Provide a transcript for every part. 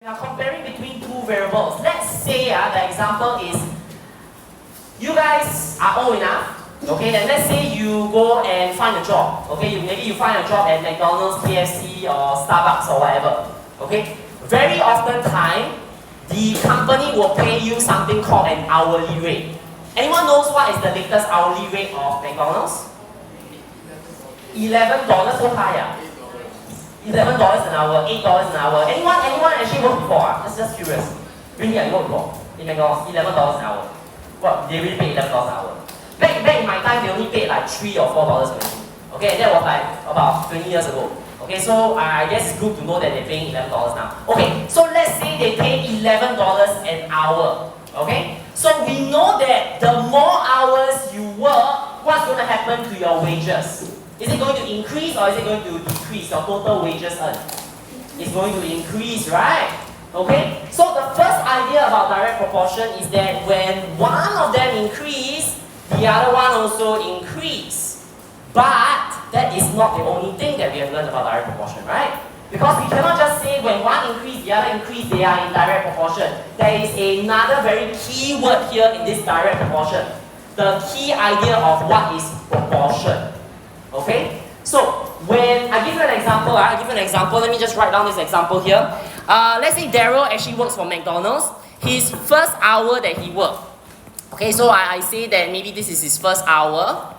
We are comparing between two variables. Let's say the example is you guys are old enough, okay, and let's say you go and find a job, okay, maybe you find a job at McDonald's, KFC or Starbucks or whatever, okay. Very often time, the company will pay you something called an hourly rate. Anyone knows what is the latest hourly rate of McDonald's? $11 so high, $11 an hour, $8 an hour. Anyone actually worked before? Just curious. Really, I worked before in McDonald's, $11 an hour. What? They really pay $11 an hour. Back in my time, they only paid like $3 or $4 maybe. Okay, and that was like about 20 years ago. Okay, so I guess it's good to know that they're paying $11 now. Okay, so let's say they pay $11 an hour. Okay, so we know that the more hours you work, what's going to happen to your wages? Is it going to increase or is it going to decrease your total wages earned? It's going to increase, right? Okay? So the first idea about direct proportion is that when one of them increase, the other one also increase. But that is not the only thing that we have learned about direct proportion, right? Because we cannot just say when one increase, the other increase, they are in direct proportion. There is another very key word here in this direct proportion. The key idea of what is proportion. Okay? So, when I give you an example, let me just write down this example here. Let's say Daryl actually works for McDonald's. His first hour that he worked. Okay, so I say that maybe this is his first hour.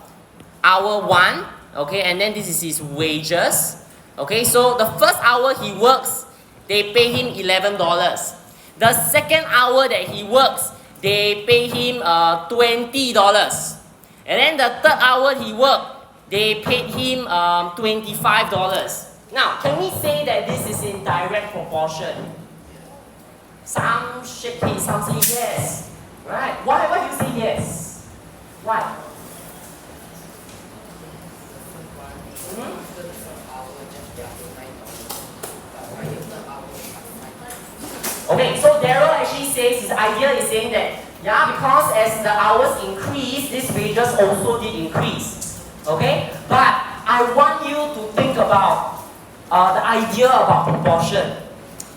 Hour 1. Okay, and then this is his wages. Okay, so the first hour he works, they pay him $11. The second hour that he works, they pay him $20. And then the third hour he worked, they paid him $25. Now, can we say that this is in direct proportion? Some shake heads, some say yes. Right? Why do you say yes? Why? Okay, so Daryl actually says, his idea is saying that, yeah, because as the hours increase, these wages also did increase. Okay, but I want you to think about the idea about proportion.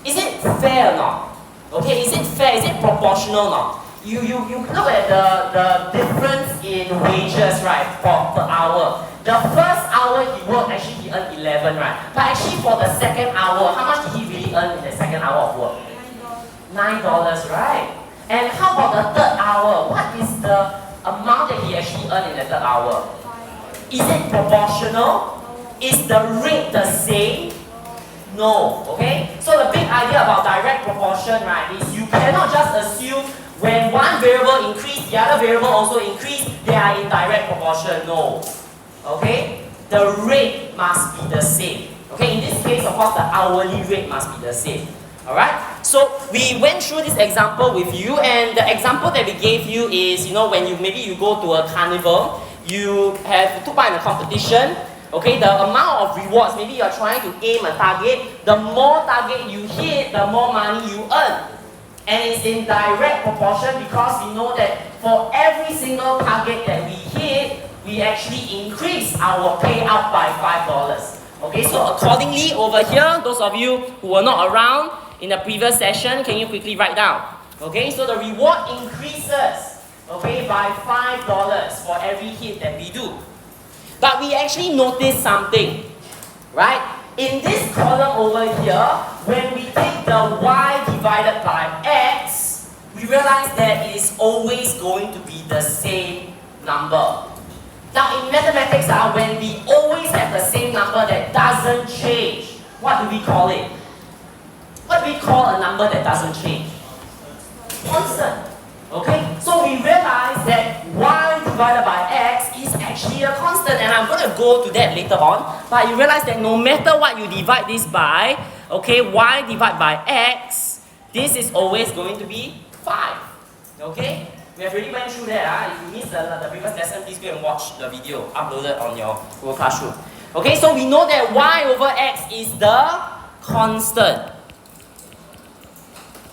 Is it fair or not? Okay, is it fair? Is it proportional or not? You look at the difference in wages, right, per hour. The first hour he worked, actually he earned 11, right? But actually for the second hour, how much did he really earn in the second hour of work? $9, right? And how about the third hour? What is the amount that he actually earned in the third hour? Is it proportional? Is the rate the same? No, okay? So the big idea about direct proportion, right, is you cannot just assume when one variable increase, the other variable also increase, they are in direct proportion. No. Okay? The rate must be the same. Okay, in this case, of course, the hourly rate must be the same. Alright? So we went through this example with you, and the example that we gave you is, when maybe you go to a carnival, you have took part in a competition, okay, the amount of rewards, maybe you are trying to aim a target, the more target you hit, the more money you earn. And it's in direct proportion because we know that for every single target that we hit, we actually increase our payout by $5. Okay, so accordingly over here, those of you who were not around in the previous session, can you quickly write down? Okay, so the reward increases, okay, by $5 for every hit that we do. But we actually notice something, right? In this column over here, when we take the y divided by x, we realize that it is always going to be the same number. Now in mathematics, when we always have the same number that doesn't change, what do we call it? What do we call a number that doesn't change? Constant. Okay, so we realize that y divided by x is actually a constant, and I'm going to go to that later on. But you realize that no matter what you divide this by, okay, y divided by x, this is always going to be 5. Okay, we have already went through that. If you missed the previous lesson, please go and watch the video uploaded on your Google Classroom. Okay, so we know that y over x is the constant.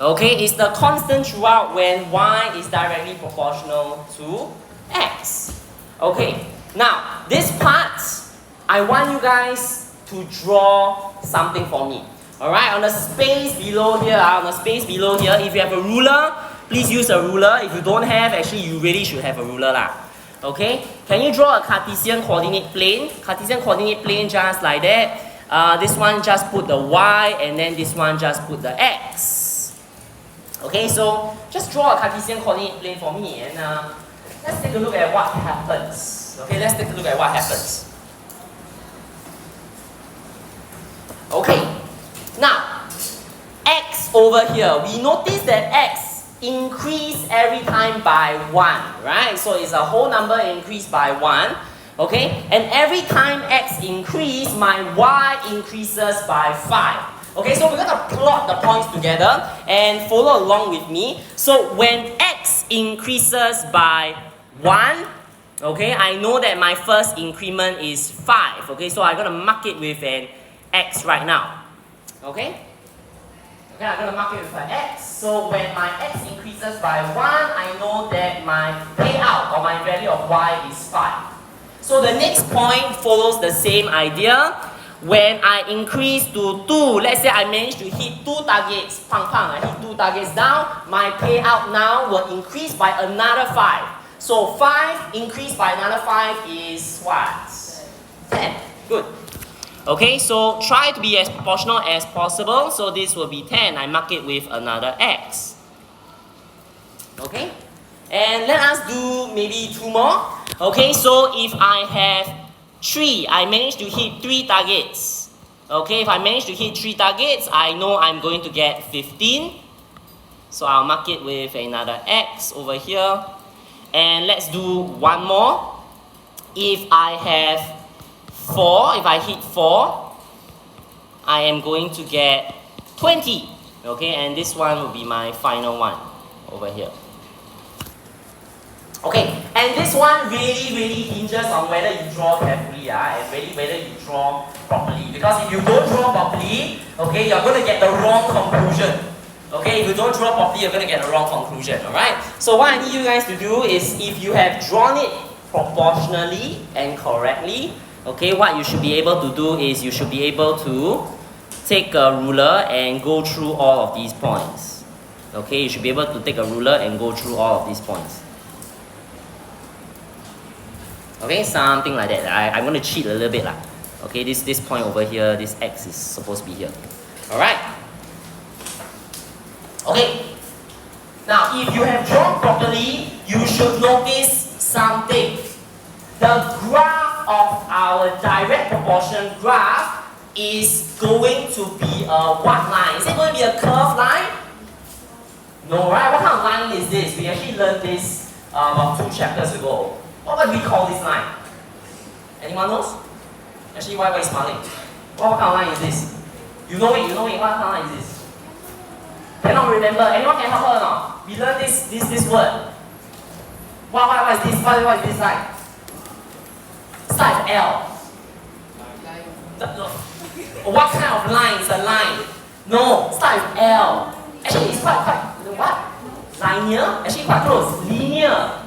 Okay, it's the constant throughout when y is directly proportional to x. Okay, now this part, I want you guys to draw something for me. Alright, on the space below here, if you have a ruler, please use a ruler. If you don't have, actually you really should have a ruler lah. Okay, can you draw a Cartesian coordinate plane? Cartesian coordinate plane just like that. This one just put the y, and then this one just put the x. Okay, so just draw a Cartesian coordinate plane for me, and let's take a look at what happens. Okay, let's take a look at what happens. Okay, now x over here, we notice that x increase every time by 1, right? So it's a whole number increased by 1, okay? And every time x increase, my y increases by 5. Okay, so we're gonna plot the points together and follow along with me. So when x increases by 1, okay, I know that my first increment is 5. Okay, so I'm gonna mark it with an x right now. Okay? Okay, I'm gonna mark it with an x. So when my x increases by 1, I know that my payout or my value of y is 5. So the next point follows the same idea. When I increase to 2, let's say I manage to hit 2 targets, I hit 2 targets down, my payout now will increase by another 5. So 5 increased by another 5 is what? 10. Good. Okay, so try to be as proportional as possible. So this will be 10. I mark it with another x. Okay, and let us do maybe 2 more. Okay, so if I have 3, I managed to hit 3 targets. Okay, if I manage to hit 3 targets, I know I'm going to get 15. So I'll mark it with another x over here. And let's do 1 more. If I have 4, if I hit 4, I am going to get 20. Okay, and this one will be my final one over here. Okay, and this one really hinges on whether you draw carefully, and really whether you draw properly. Because if you don't draw properly, okay, you're going to get the wrong conclusion. Okay, if you don't draw properly, you're going to get the wrong conclusion, alright? So what I need you guys to do is, if you have drawn it proportionally and correctly, okay, what you should be able to do is you should be able to take a ruler and go through all of these points. Okay, you should be able to take a ruler and go through all of these points. Okay, something like that. I'm going to cheat a little bit lah. Okay, this point over here, this x is supposed to be here. Alright? Okay. Now, if you have drawn properly, you should notice something. The graph of our direct proportion graph is going to be a what line? Is it going to be a curved line? No, right? What kind of line is this? We actually learned this about 2 chapters ago. What would we call this line? Anyone knows? Actually, why are you smiling? What kind of line is this? You know it. What kind of line is this? Cannot remember. Anyone can help her or not? We learned this word. What is this? What is this line? Start with L. What kind of line is a line? No, start with L. Actually, it's quite what? Linear? Actually, quite close. Linear.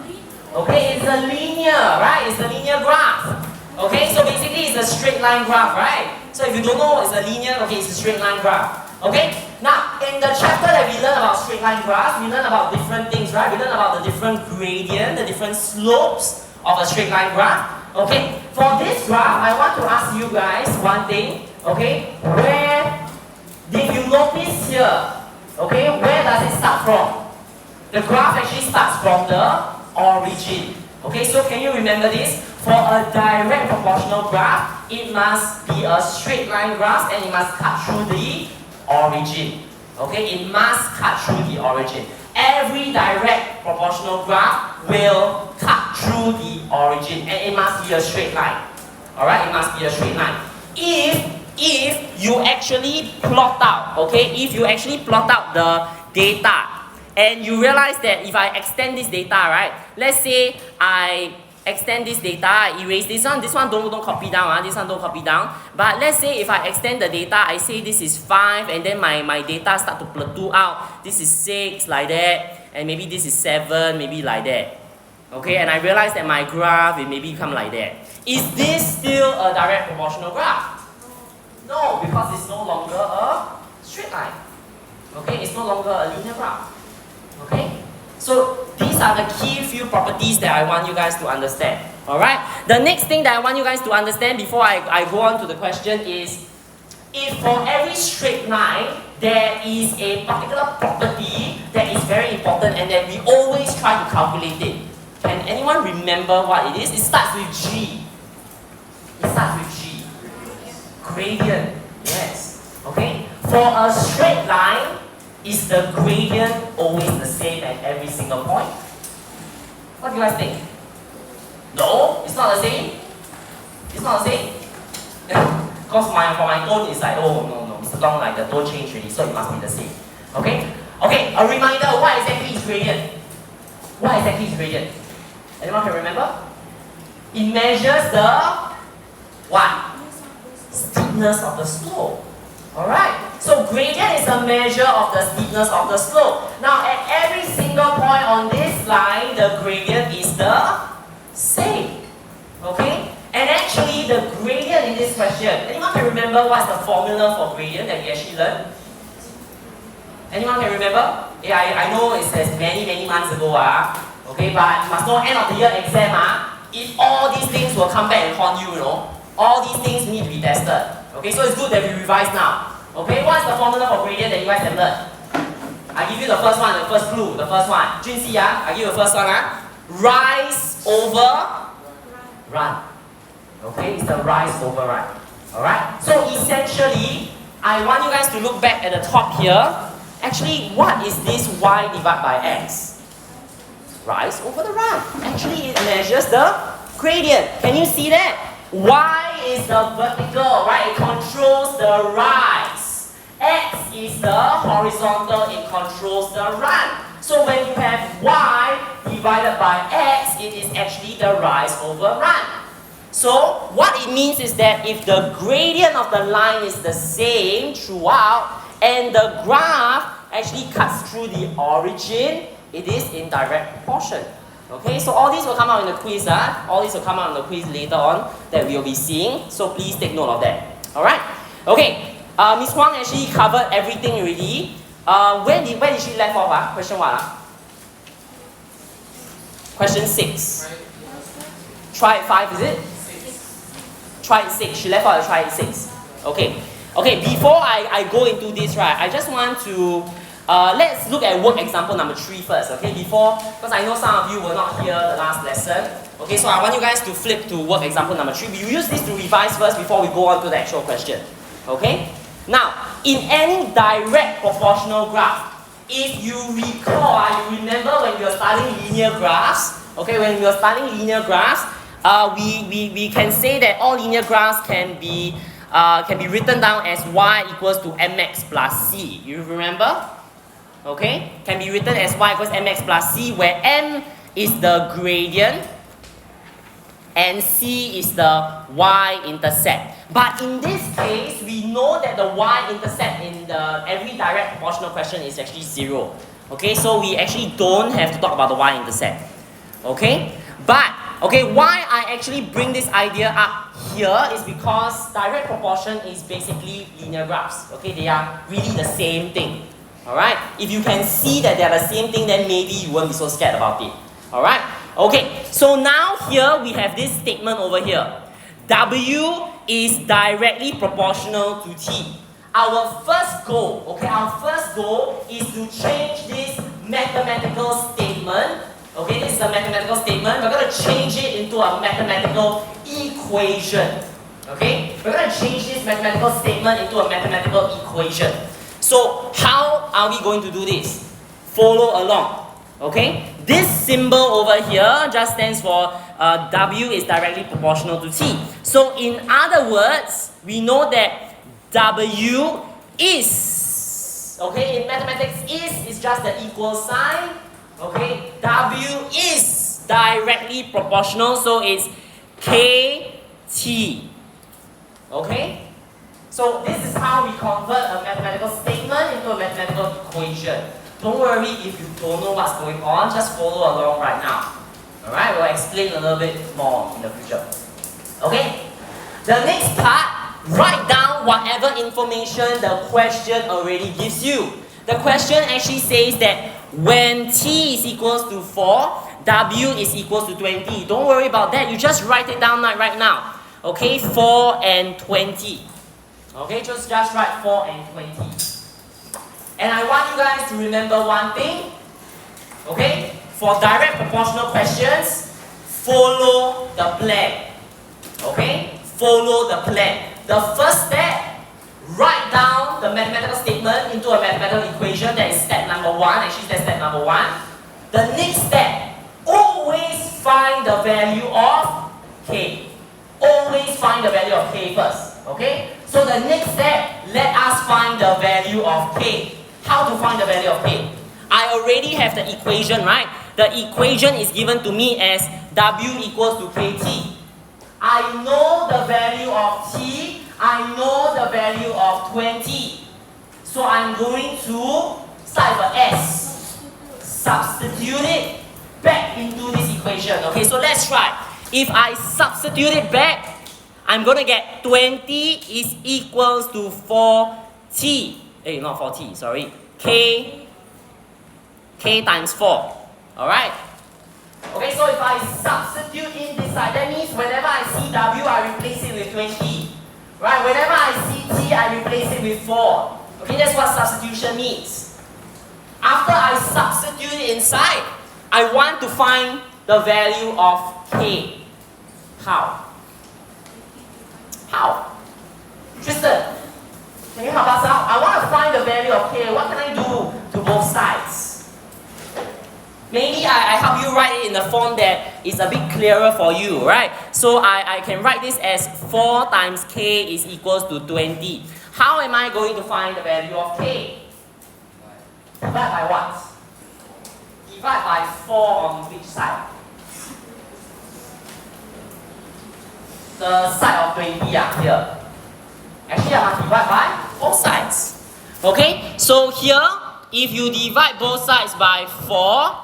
Okay, it's a linear, right? It's a linear graph. Okay, so basically it's a straight line graph, right? So if you don't know it's a linear, okay, it's a straight line graph. Okay? Now, in the chapter that we learn about straight line graphs, we learn about different things, right? We learn about the different gradient, the different slopes of a straight line graph. Okay? For this graph, I want to ask you guys one thing. Okay? Where did you notice here? Okay? Where does it start from? The graph actually starts from the origin. Okay, so can you remember this? For a direct proportional graph, it must be a straight line graph and it must cut through the origin. Okay, it must cut through the origin. Every direct proportional graph will cut through the origin and it must be a straight line. Alright, it must be a straight line. If you actually plot out, okay, if you actually plot out the data, and you realize that if I extend this data, right? Let's say I extend this data, I erase this one don't copy down, this one don't copy down. But let's say if I extend the data, I say this is 5, and then my data start to plateau out. This is 6, like that, and maybe this is 7, maybe like that. Okay, and I realize that my graph, it maybe become like that. Is this still a direct proportional graph? No, because it's no longer a straight line. Okay, it's no longer a linear graph. Okay, so these are the key few properties that I want you guys to understand. Alright, the next thing that I want you guys to understand before I go on to the question is, if for every straight line, there is a particular property that is very important and that we always try to calculate it. Can anyone remember what it is? It starts with G. It starts with G. Gradient. Yes. Okay? For a straight line, is the gradient always the same at every single point? What do you guys think? No, it's not the same. It's not the same. Because for my tone is like, oh no, Mr. Dong, like the tone changed already, so it must be the same. Okay? Okay, a reminder, what exactly is gradient? What exactly is gradient? Anyone can remember? It measures the what? Steepness of the slope. Alright, so gradient is a measure of the steepness of the slope. Now at every single point on this line, the gradient is the same. Okay? And actually the gradient in this question, anyone can remember what's the formula for gradient that we actually learned? Anyone can remember? Yeah, I know it says many months ago, okay, but you must know end of the year exam, if all these things will come back and haunt you, all these things need to be tested. Okay, so it's good that we revise now. Okay, what's the formula for gradient that you guys have learned? I give you the first one, the first clue, the first one. Junxi, I give you the first one, rise over run. Okay, it's the rise over run. Alright, so essentially, I want you guys to look back at the top here. Actually, what is this y divided by x? Rise over the run. Actually, it measures the gradient. Can you see that? Y is the vertical, right? It controls the rise. X is the horizontal, it controls the run. So when you have y divided by x, it is actually the rise over run. So what it means is that if the gradient of the line is the same throughout, and the graph actually cuts through the origin, it is in direct proportion. Okay, so all these will come out in the quiz, all these will come out in the quiz later on that we will be seeing, so please take note of that. Alright? Okay, Ms. Huang actually covered everything already. Where did she left off? Question what? Question 6. Try it 5, is it? 6. Try it 6. She left out try it 6. Okay. Okay, before I go into this, right, I just want to let's look at work example number 3 first, okay? Because I know some of you were not here the last lesson. Okay, so I want you guys to flip to work example number 3. We use this to revise first before we go on to the actual question. Okay? Now, in any direct proportional graph, if you recall, you remember when we were studying linear graphs, okay, when we were studying linear graphs, we can say that all linear graphs can be written down as y equals to mx plus c. You remember? Okay? Can be written as y equals mx plus c, where m is the gradient and c is the y-intercept. But in this case, we know that the y-intercept in every direct proportional question is actually 0. Okay? So we actually don't have to talk about the y-intercept. Okay? But, okay, why I actually bring this idea up here is because direct proportion is basically linear graphs. Okay, they are really the same thing. Alright? If you can see that they are the same thing, then maybe you won't be so scared about it. Alright? Okay, so now here we have this statement over here. W is directly proportional to T. Our first goal, okay, is to change this mathematical statement. Okay, this is a mathematical statement. We're going to change it into a mathematical equation. Okay, we're going to change this mathematical statement into a mathematical equation. So how are we going to do this? Follow along. Okay, this symbol over here just stands for W is directly proportional to T. So in other words, we know that W is, okay, in mathematics is just the equal sign. Okay, W is directly proportional, so it's KT. Okay? So this is how we convert a mathematical statement into a mathematical equation. Don't worry if you don't know what's going on, just follow along right now. Alright, we'll explain a little bit more in the future. Okay? The next part, write down whatever information the question already gives you. The question actually says that when t is equals to 4, w is equals to 20. Don't worry about that, you just write it down right now. Okay, 4 and 20. Okay, just write 4 and 20. And I want you guys to remember one thing. Okay, for direct proportional questions, follow the plan. Okay, follow the plan. The first step, write down the mathematical statement into a mathematical equation. That is step number 1. Actually, that's step number 1. The next step, always find the value of k. Always find the value of k first. Okay? So the next step, let us find the value of k. How to find the value of k? I already have the equation, right? The equation is given to me as w equals to kt. I know the value of t. I know the value of 20. So I'm going to start with S. Substitute it back into this equation. Okay, so let's try. If I substitute it back, I'm going to get 20 is equals to 4t. Not 4t, sorry. K times 4. Alright? Okay, so if I substitute in this side, that means whenever I see w, I replace it with 20. Right? Whenever I see t, I replace it with 4. Okay, that's what substitution means. After I substitute it inside, I want to find the value of k. How? How? Tristan, can you help us out? I want to find the value of k. What can I do to both sides? Maybe I help you write it in a form that is a bit clearer for you, right? So I can write this as 4 times k is equals to 20. How am I going to find the value of k? Divide by what? Divide by 4 on which side? The side of 20 here. Actually, I must divide by both sides. Okay, so here, if you divide both sides by 4,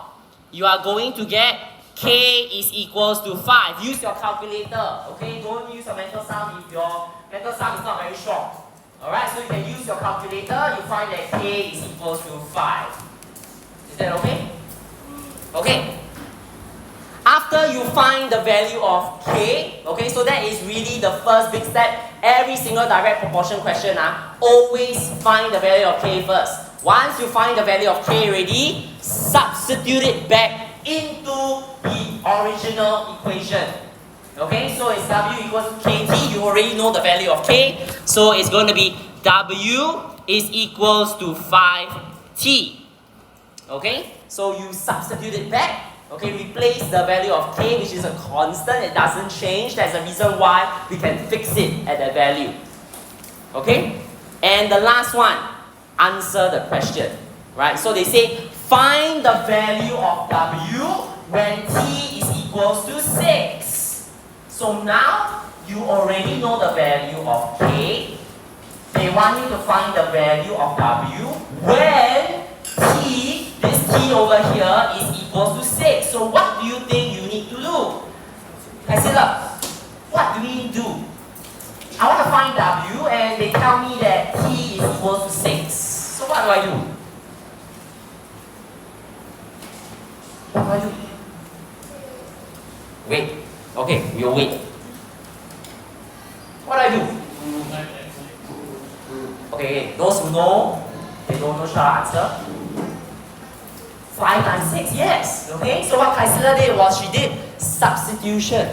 you are going to get k is equals to 5. Use your calculator. Okay, don't use a mental sum if your mental sum is not very strong. Alright, so you can use your calculator. You find that k is equals to 5. Is that okay? Okay. After you find the value of k, okay, so that is really the first big step. Every single direct proportion question, always find the value of k first. Once you find the value of k already, substitute it back into the original equation. Okay, so it's w equals to kt. You already know the value of k. So it's going to be w is equals to 5t. Okay, so you substitute it back. Okay, replace the value of k, which is a constant. It doesn't change. That's the reason why we can fix it at that value. Okay, and the last one, answer the question. Right, so they say find the value of w when t is equals to 6. So now you already know the value of k. They want you to find the value of w when t, this t over here, is equals to 6. So what do you think you need to do? Kaisila, what do we do? I want to find w and they tell me that t is equals to 6. So what do I do? What do I do? Wait. Okay, we'll wait. What do I do? Okay, those who know, they don't know, shall answer. 5 times 6, yes. Okay, so what Kaisila did was she did substitution.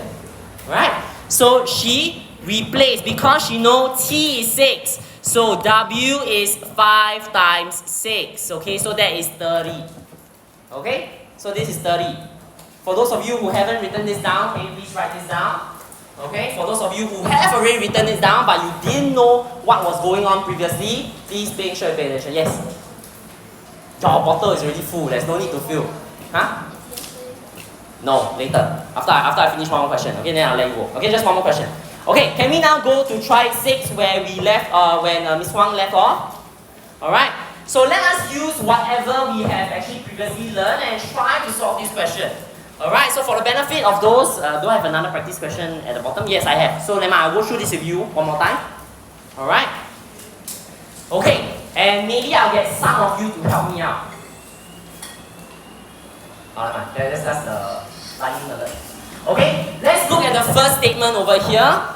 Right? So she replaced, because she knows t is 6. So w is 5 times 6. Okay, so that is 30. Okay, so this is 30. For those of you who haven't written this down, can you please write this down? Okay, for those of you who have already written this down but you didn't know what was going on previously, please make sure you pay attention. Yes? Your bottle is already full, there's no need to fill. Huh? No, later. After I finish one more question. Okay, then I'll let you go. Okay, just one more question. Okay, can we now go to try 6 where we left, when Ms. Huang left off? Alright, so let us use whatever we have actually previously learned and try to solve this question. Alright, so for the benefit of those, do I have another practice question at the bottom? Yes, I have. So I will go through this with you one more time. Alright? Okay, and maybe I'll get some of you to help me out. Alright, that's the lightning alert. Okay, let's look at the first statement over here.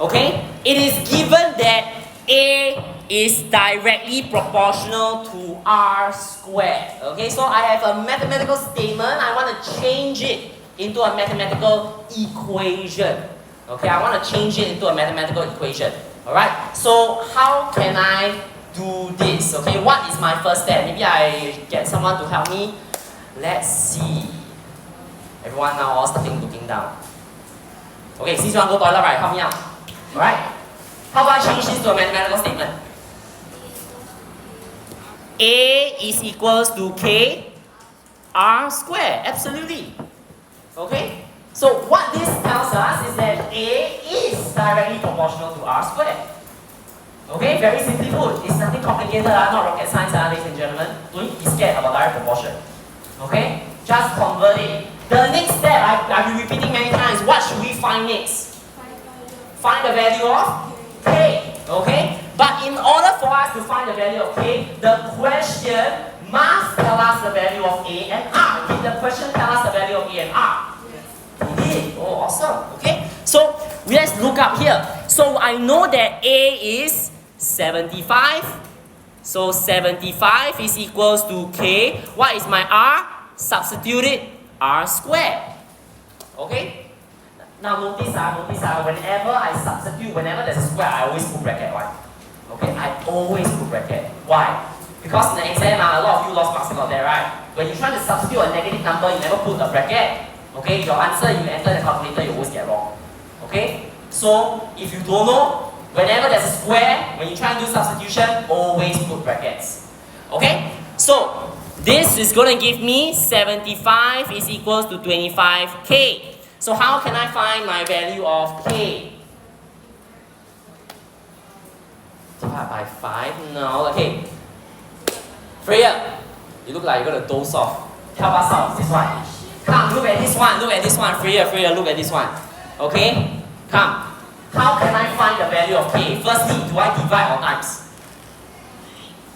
Okay, it is given that A is directly proportional to R squared. Okay, so I have a mathematical statement. I want to change it into a mathematical equation. Okay, I want to change it into a mathematical equation. Alright, so how can I do this? Okay, what is my first step? Maybe I get someone to help me. Let's see. Everyone now all starting looking down. Okay, since you want to go toilet, right? Help me out. Alright? How do I change this to a mathematical statement? A is equals to K R squared. Absolutely. Okay? So what this tells us is that A is directly proportional to R squared. Okay? Very simply put. It's nothing complicated, not rocket science, ladies and gentlemen. Don't need to be scared about direct proportion. Okay? Just convert it. The next step, I've been repeating many times. What should we find next? Find the value of K. Okay? But in order for us to find the value of K, the question must tell us the value of A and R. Did the question tell us the value of A and R? It did. Oh, awesome. Okay? So, let's look up here. So, I know that A is 75. So, 75 is equals to K. What is my R? Substitute it. R squared. Okay? Now notice, whenever I substitute, whenever there's a square, I always put bracket. Why? Okay, I always put bracket. Why? Because in the exam, a lot of you lost marks about that, right? When you try to substitute a negative number, you never put a bracket. Okay, your answer, you enter the calculator, you always get wrong. Okay? So, if you don't know, whenever there's a square, when you try to do substitution, always put brackets. Okay? So, this is going to give me 75 is equals to 25K. So how can I find my value of K? Divide by 5? No. Okay. Freya, you look like you're going to doze off. Help us out. This one. Come, look at this one. Look at this one. Freya, look at this one. Okay? Come. How can I find the value of K? Firstly, do I divide or times?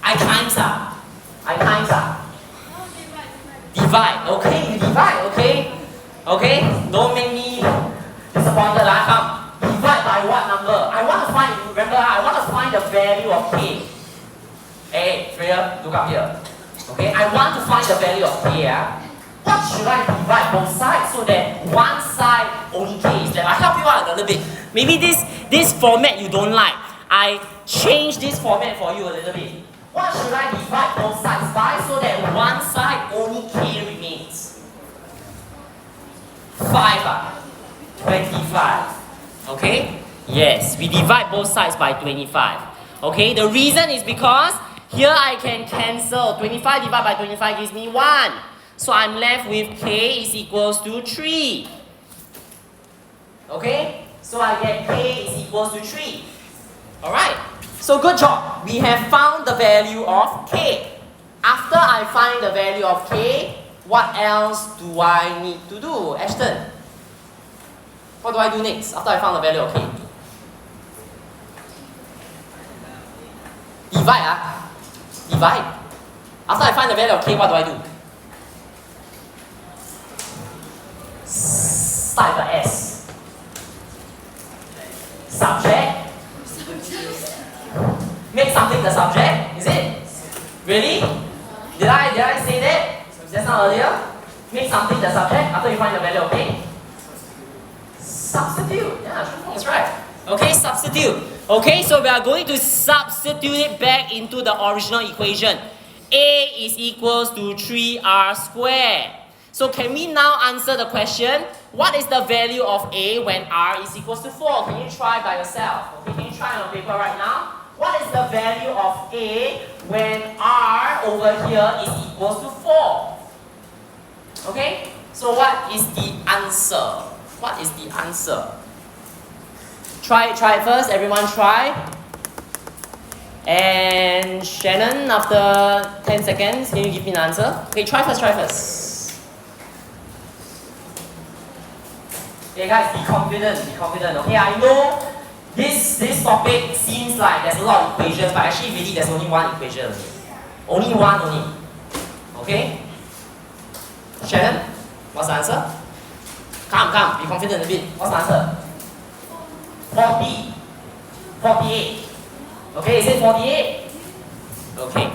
I times up. Divide. Okay, you divide. Okay. Okay. Don't make me disappointed. Come. Divide by what number? I want to find. Remember, I want to find the value of K. Hey, Freya, look up here. Okay. I want to find the value of K. What should I divide both sides so that one side only K is left? I'll help you out a little bit. Maybe this format you don't like. I change this format for you a little bit. What should I divide both sides by so that one side only K remains? 5 25. Okay? Yes, we divide both sides by 25. Okay, the reason is because here I can cancel. 25 divided by 25 gives me 1. So I'm left with K is equals to 3. Okay? So I get K is equals to 3. Alright? So good job. We have found the value of K. After I find the value of K, what else do I need to do? Ashton, what do I do next after I found the value of K? Divide. Divide. After I find the value of K, what do I do? Start with the S. Subject. Make something the subject, is it? Really? Did I say that just now earlier? Make something the subject after you find the value of K? Substitute. Yeah, that's right. Okay, substitute. Okay, so we are going to substitute it back into the original equation. A is equals to 3R squared. So can we now answer the question, what is the value of A when R is equals to 4? Can you try by yourself? Okay, can you try on paper right now? What is the value of A when R over here is equals to 4? Okay, so what is the answer? What is the answer? Try it first, everyone try. And Shannon, after 10 seconds, can you give me an answer? Okay, try first. Okay guys, be confident. Okay, I know This topic seems like there's a lot of equations, but actually really there's only one equation only. Only one only. Okay? Shannon, what's the answer? Come, be confident a bit. What's the answer? 40. 48. Okay, is it 48? Okay.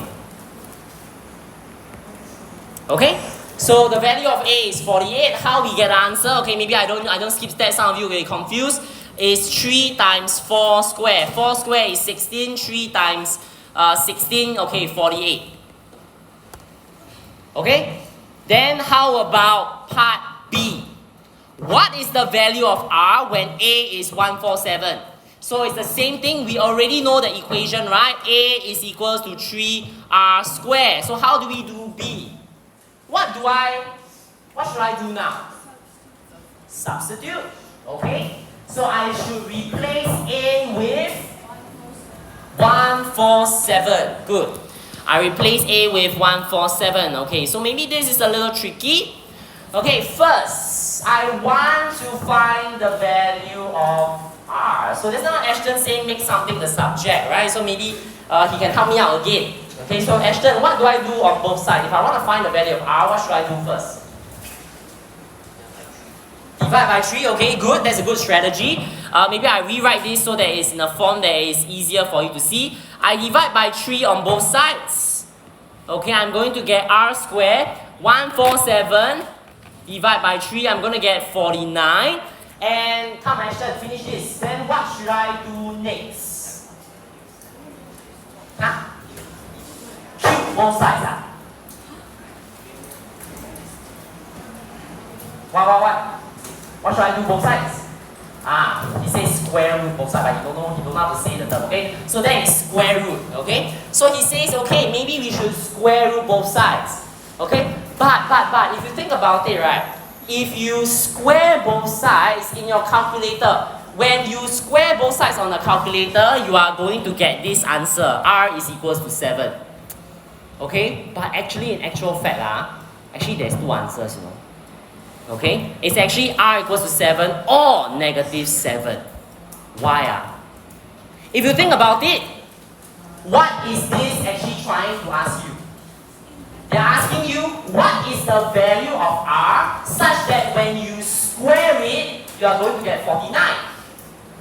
Okay? So the value of A is 48. How we get the answer? Okay, maybe I don't skip steps, some of you will get confused. Is 3 times 4 square. 4 square is 16. 3 times 16, okay, 48. Okay? Then how about part B? What is the value of R when A is 147? So it's the same thing. We already know the equation, right? A is equals to 3R squared. So how do we do B? What should I do now? Substitute. Okay? So I should replace A with 147. Good. I replace A with 147. Okay, so maybe this is a little tricky. Okay, first, I want to find the value of R. So that's not Ashton saying make something the subject, right? So maybe he can help me out again. Okay, so Ashton, what do I do on both sides? If I want to find the value of R, what should I do first? Divide by 3, okay, good, that's a good strategy. Maybe I rewrite this so that it's in a form that is easier for you to see. I divide by 3 on both sides. Okay, I'm going to get R squared, 147, divide by 3, I'm going to get 49. And come, Ashton, finish this. Then what should I do next? Huh? Cube both sides, What should I do both sides? He says square root both sides, but he don't know how to say the term, okay? So then it's square root, okay? So he says, okay, maybe we should square root both sides, okay? But, if you think about it, right? If you square both sides in your calculator, when you square both sides on the calculator, you are going to get this answer. R is equals to 7. Okay? But actually, in actual fact, actually there's two answers, you know. Okay? It's actually R equals to 7 or negative 7. Why? If you think about it, what is this actually trying to ask you? They're asking you, what is the value of R such that when you square it, you are going to get 49.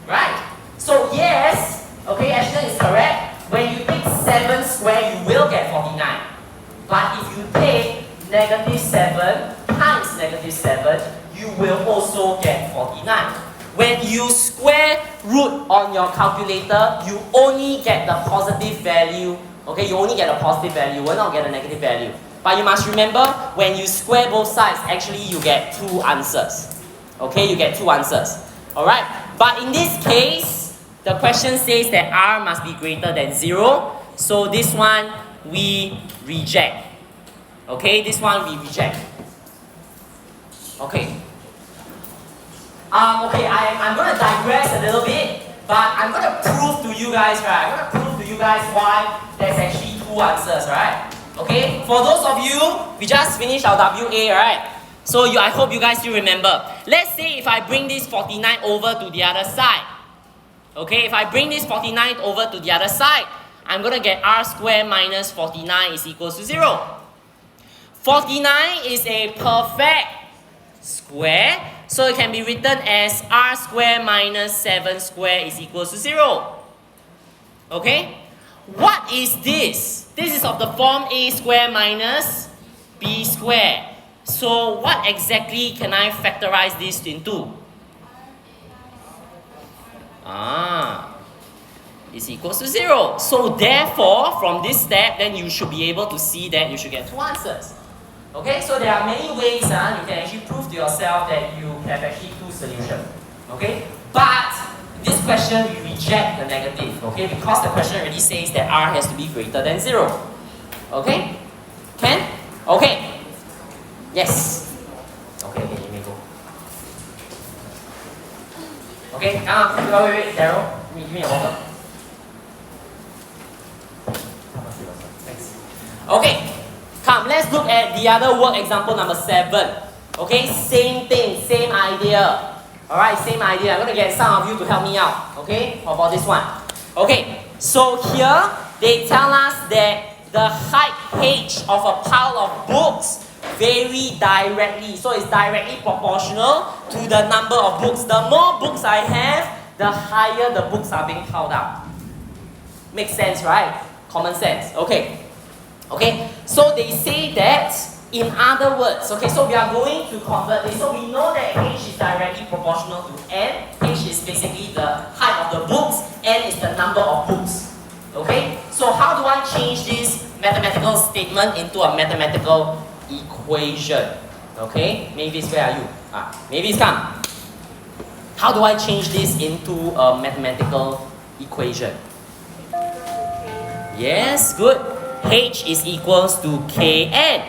Right? So yes, okay, Ashton is correct. When you take 7 square, you will get 49. But if you take negative 7 times negative 7, you will also get 49. When you square root on your calculator, you only get the positive value. Okay, you only get a positive value, you will not get a negative value. But you must remember, when you square both sides, actually you get 2 answers. Okay, you get 2 answers. Alright, but in this case, the question says that R must be greater than 0. So this one, we reject. Okay, this one we reject. Okay. I'm going to digress a little bit, but I'm going to prove to you guys, right? I'm going to prove to you guys why there's actually 2 answers, right? Okay, for those of you, we just finished our WA, right? So I hope you guys still remember. Let's say if I bring this 49 over to the other side. Okay, if I bring this 49 over to the other side, I'm going to get R squared minus 49 is equals to 0. 49 is a perfect square, so it can be written as R squared minus 7 squared is equals to 0. Okay? What is this? This is of the form A squared minus B squared. So what exactly can I factorize this into? Is equals to 0. So therefore, from this step, then you should be able to see that you should get 2 answers. Okay, so there are many ways you can actually prove to yourself that you have actually 2 solutions. Okay, but this question we reject the negative. Okay, because the question already says that R has to be greater than 0. Okay, can? Okay. Yes. Okay, you may go. Okay, wait, Daryl, give me a water. Thanks. Okay. Come, let's look at the other work example number 7. Okay, same thing, same idea. Alright, same idea. I'm going to get some of you to help me out, okay, for this one. Okay, so here they tell us that the height h of a pile of books vary directly. So it's directly proportional to the number of books. The more books I have, the higher the books are being piled up. Makes sense, right? Common sense. Okay. Okay, so they say that, in other words, okay, so we are going to convert this. So we know that h is directly proportional to n. H is basically the height of the books, n is the number of books. Okay, so how do I change this mathematical statement into a mathematical equation? Okay, Mavis, where are you? Mavis, come. How do I change this into a mathematical equation? Yes, good. H is equals to Kn.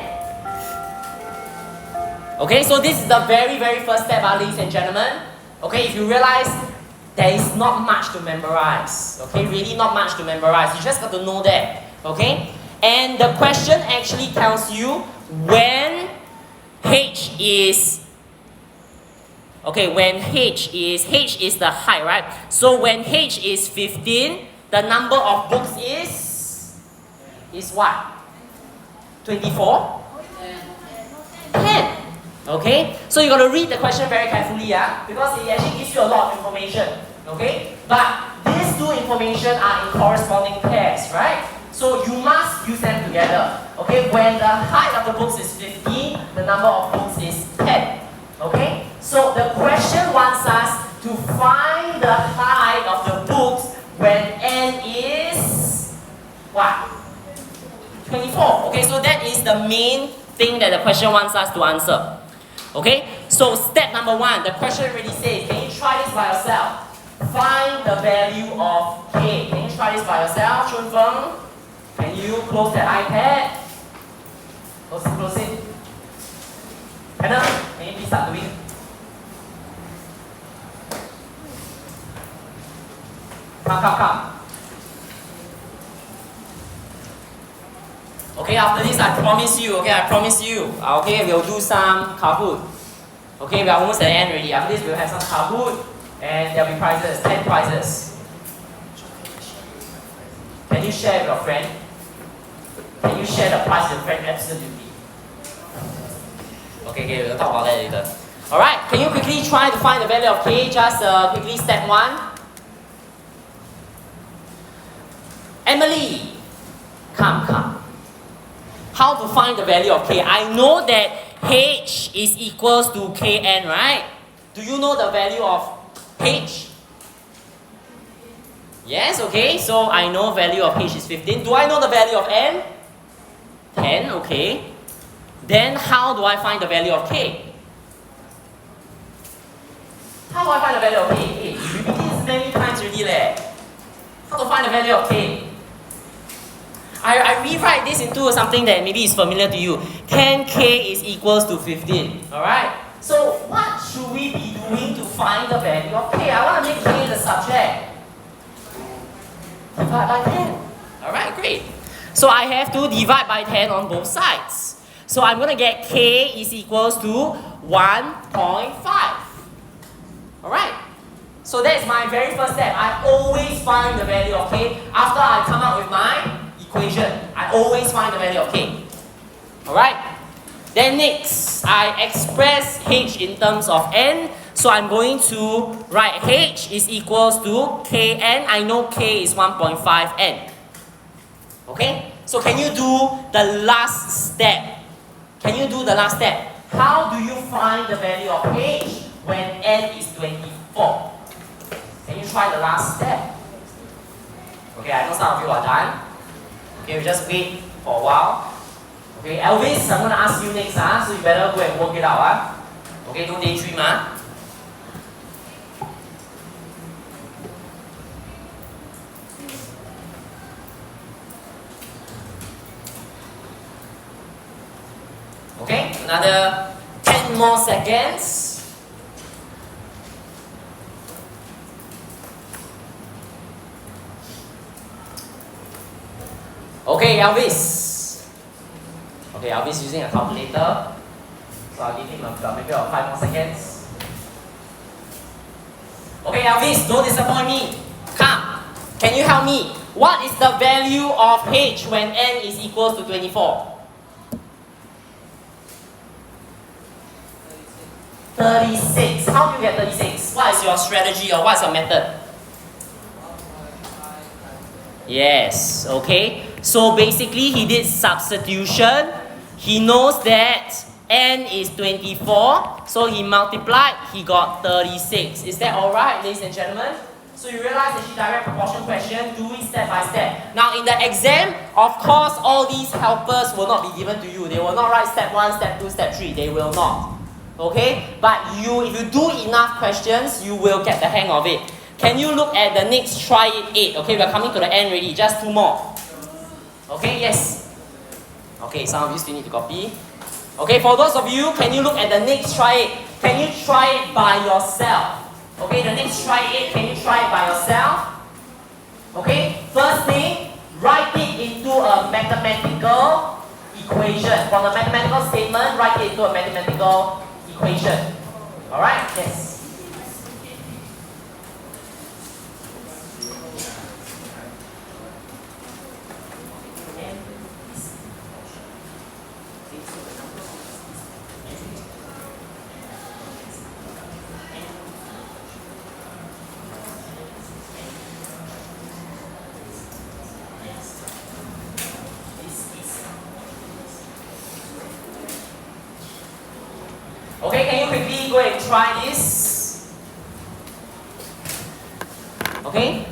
Okay, so this is the very first step, ladies and gentlemen. Okay, if you realize there is not much to memorize. Okay, really not much to memorize. You just got to know that. Okay, and the question actually tells you when H is when H is the height, right? So when H is 15, the number of books is what? 24? 10. Okay? So you got to read the question very carefully, because it actually gives you a lot of information. Okay? But these two information are in corresponding pairs, right? So you must use them together. Okay? When the height of the books is 15, the number of books is 10. Okay? So the question wants us to find the height of the books when n is what? 24. Okay, so that is the main thing that the question wants us to answer. Okay, so step number 1, the question already says, can you try this by yourself? Find the value of k. Can you try this by yourself, Chun Feng? Can you close that iPad? Close it. Hannah, can you please start doing? Come. Okay, after this I promise you, okay, we'll do some Kahoot. Okay, we are almost at the end already. After this we'll have some Kahoot and there'll be prizes, 10 prizes. Can you share with your friend? Can you share the prize with your friend? Absolutely. Okay, we'll talk about that later. Alright, can you quickly try to find the value of k? Just quickly step 1. Emily, come. How to find the value of k? I know that h is equals to kn, right? Do you know the value of h? Yes, okay, so I know value of h is 15. Do I know the value of n? 10, okay. Then how do I find the value of k? How do I find the value of k? Hey, you repeated this many times already leh. How to find the value of k? I rewrite this into something that maybe is familiar to you. 10k is equals to 15. Alright? So what should we be doing to find the value of k? I want to make k the subject. Divide by 10. Alright, great. So I have to divide by 10 on both sides. So I'm going to get k is equals to 1.5. Alright? So that's my very first step. I always find the value of k after I come up with my equation. I always find the value of k. Alright? Then next, I express h in terms of n. So I'm going to write h is equals to kn. I know k is 1.5n. Okay? So can you do the last step? How do you find the value of h when n is 24? Can you try the last step? Okay, I know some of you are done. Okay, we just wait for a while. Okay, Elvis, I'm going to ask you next, so you better go and work it out. Okay, don't daydream. Okay, another 10 more seconds. Okay, Elvis. Okay, Elvis using a calculator. So I'll give him maybe 5 more seconds. Okay, Elvis, don't disappoint me. Come, can you help me? What is the value of h when n is equal to 24? 36. How do you get 36? What is your strategy or what is your method? Yes, okay. So basically he did substitution. He knows that n is 24. So he multiplied, he got 36. Is that alright, ladies and gentlemen? So you realize that she direct proportion question, do it step by step. Now in the exam, of course, all these helpers will not be given to you. They will not write step 1, step 2, step 3. They will not. Okay? But if you do enough questions, you will get the hang of it. Can you look at the next try it 8? Okay, we're coming to the end already. Just 2 more. Okay, yes. Okay, some of you still need to copy. Okay, for those of you, can you look at the next try it? Can you try it by yourself? Okay, the next try it, can you try it by yourself? Okay, first thing, write it into a mathematical equation. From the mathematical statement, write it into a mathematical equation. Alright, yes. Okay, can you quickly go and try this? Okay?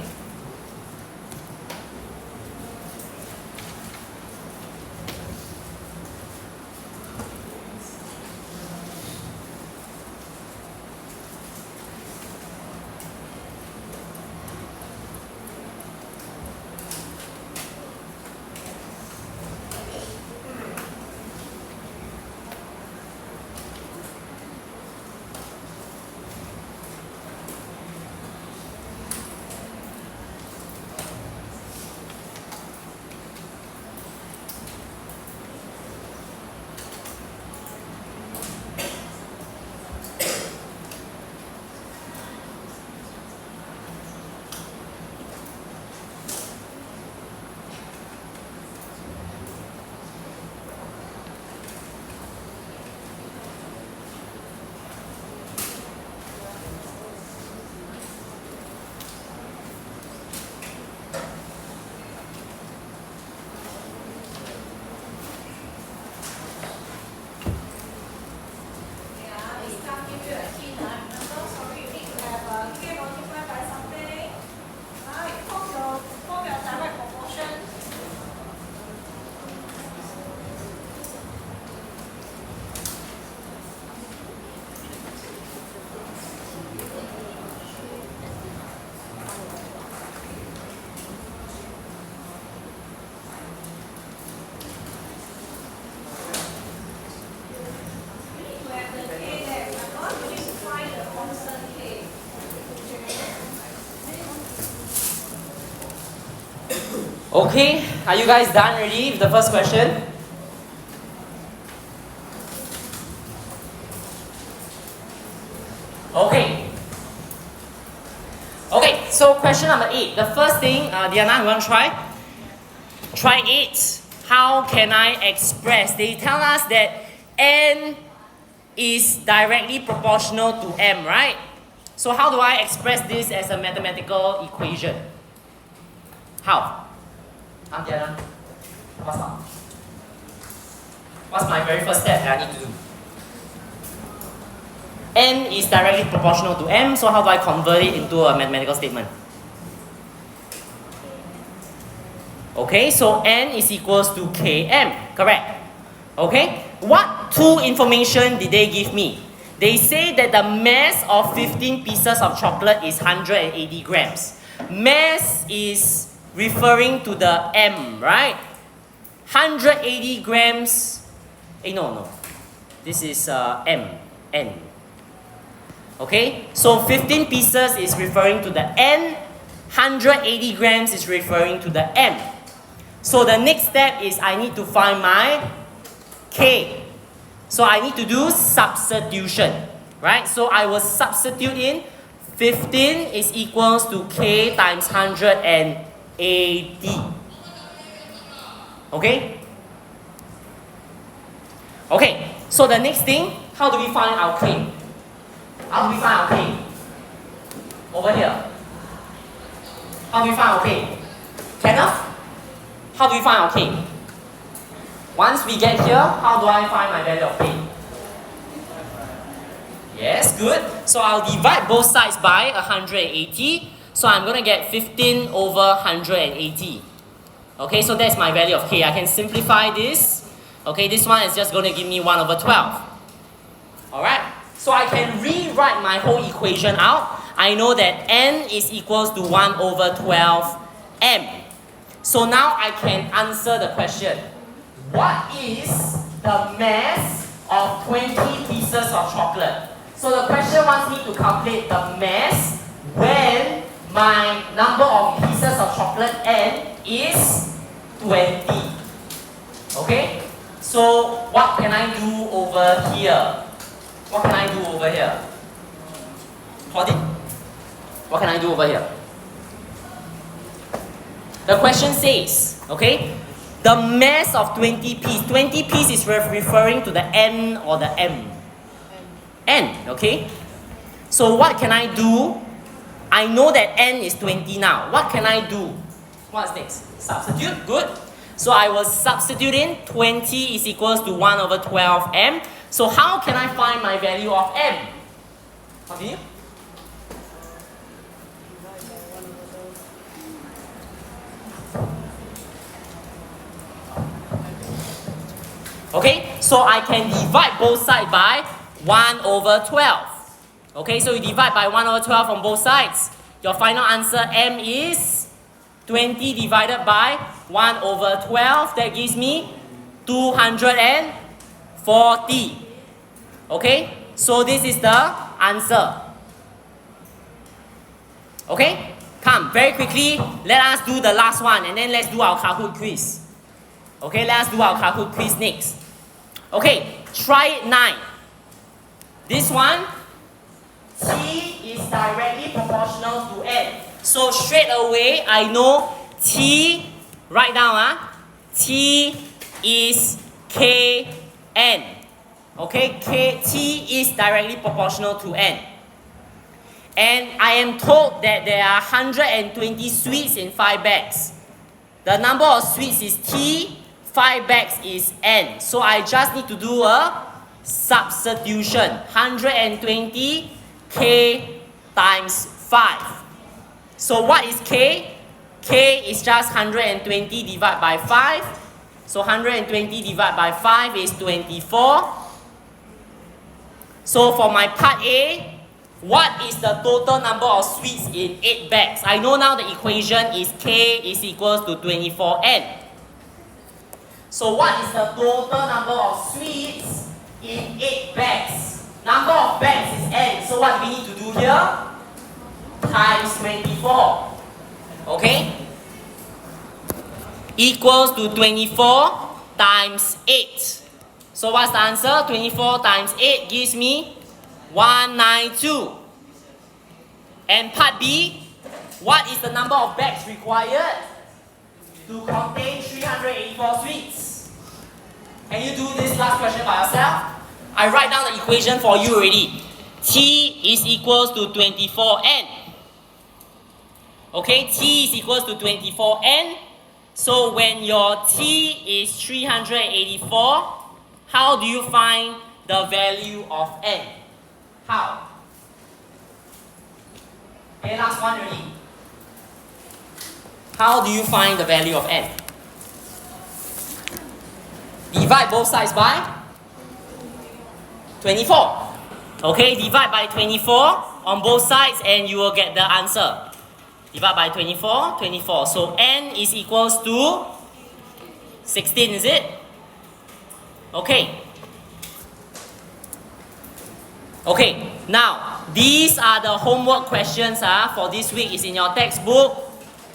Okay, are you guys done already with the first question? Okay. Okay, so question number 8. The first thing, Diana, you want to try? Try 8. How can I express? They tell us that n is directly proportional to m, right? So how do I express this as a mathematical equation? How? Diana, what's my very first step that I need to do? N is directly proportional to m, so how do I convert it into a mathematical statement? Okay, so n is equals to km, correct? Okay, what 2 information did they give me? They say that the mass of 15 pieces of chocolate is 180 grams. Mass is referring to the m, right? 180 grams, no. This is n. Okay, so 15 pieces is referring to the n, 180 grams is referring to the m. So the next step is I need to find my k. So I need to do substitution, right? So I will substitute in 15 is equals to k times 180. Okay? Okay, so the next thing, how do we find our k? How do we find our k? Over here. How do we find our k? Kenneth? How do we find our k? Once we get here, how do I find my value of k? Yes, good. So I'll divide both sides by 180. So I'm going to get 15 over 180. Okay, so that's my value of k. I can simplify this. Okay, this one is just going to give me 1 over 12. Alright, so I can rewrite my whole equation out. I know that n is equals to 1 over 12m. So now I can answer the question. What is the mass of 20 pieces of chocolate? So the question wants me to calculate the mass when my number of pieces of chocolate n is 20. Okay? So what can I do over here? What can I do over here? What can I do over here? The question says, okay, the mass of 20 pieces. 20 pieces is referring to the n or the m. N, okay? So what can I do? I know that n is 20 now. What can I do? What's next? Substitute, good. So I will substitute in 20 is equals to 1 over 12m. So how can I find my value of m? Continue. Okay, so I can divide both sides by 1 over 12. Okay, so you divide by 1 over 12 on both sides. Your final answer m is 20 divided by 1 over 12. That gives me 240. Okay, so this is the answer. Okay, come very quickly. Let us do the last one and then let's do our Kahoot quiz. Okay, let us do our Kahoot quiz next. Okay, try it 9. This one, t is directly proportional to n. So straight away, I know t, write down, t is kn. Okay, t is directly proportional to n. And I am told that there are 120 sweets in 5 bags. The number of sweets is t, 5 bags is n. So I just need to do a substitution. 120 k times 5. So what is k? K is just 120 divided by 5. So 120 divided by 5 is 24. So for my part A, what is the total number of sweets in 8 bags? I know now the equation is k is equals to 24n. So what is the total number of sweets in 8 bags? Number of bags is n. So what do we need to do here? Times 24. Okay? Equals to 24 times 8. So what's the answer? 24 times 8 gives me 192. And part B, what is the number of bags required to contain 384 sweets? Can you do this last question by yourself? I write down the equation for you already. T is equals to 24n. Okay, T is equals to 24n. So when your T is 384, how do you find the value of n? How? Okay, last one already. How do you find the value of n? Divide both sides by 24. Okay, divide by 24 on both sides and you will get the answer. Divide by 24, 24. So n is equals to 16, is it? Okay. Okay, now these are the homework questions for this week. It's in your textbook.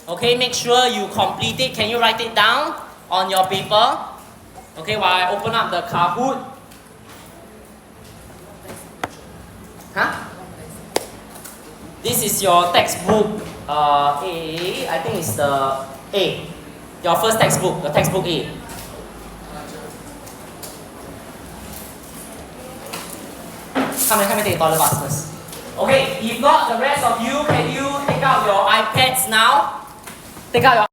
Okay, make sure you complete it. Can you write it down on your paper? Okay, while I open up the Kahoot. Huh? This is your textbook A. I think it's the A. Your first textbook, the textbook A. Come and take the toilet bus first. Okay, if not, the rest of you, can you take out your iPads now? Take out your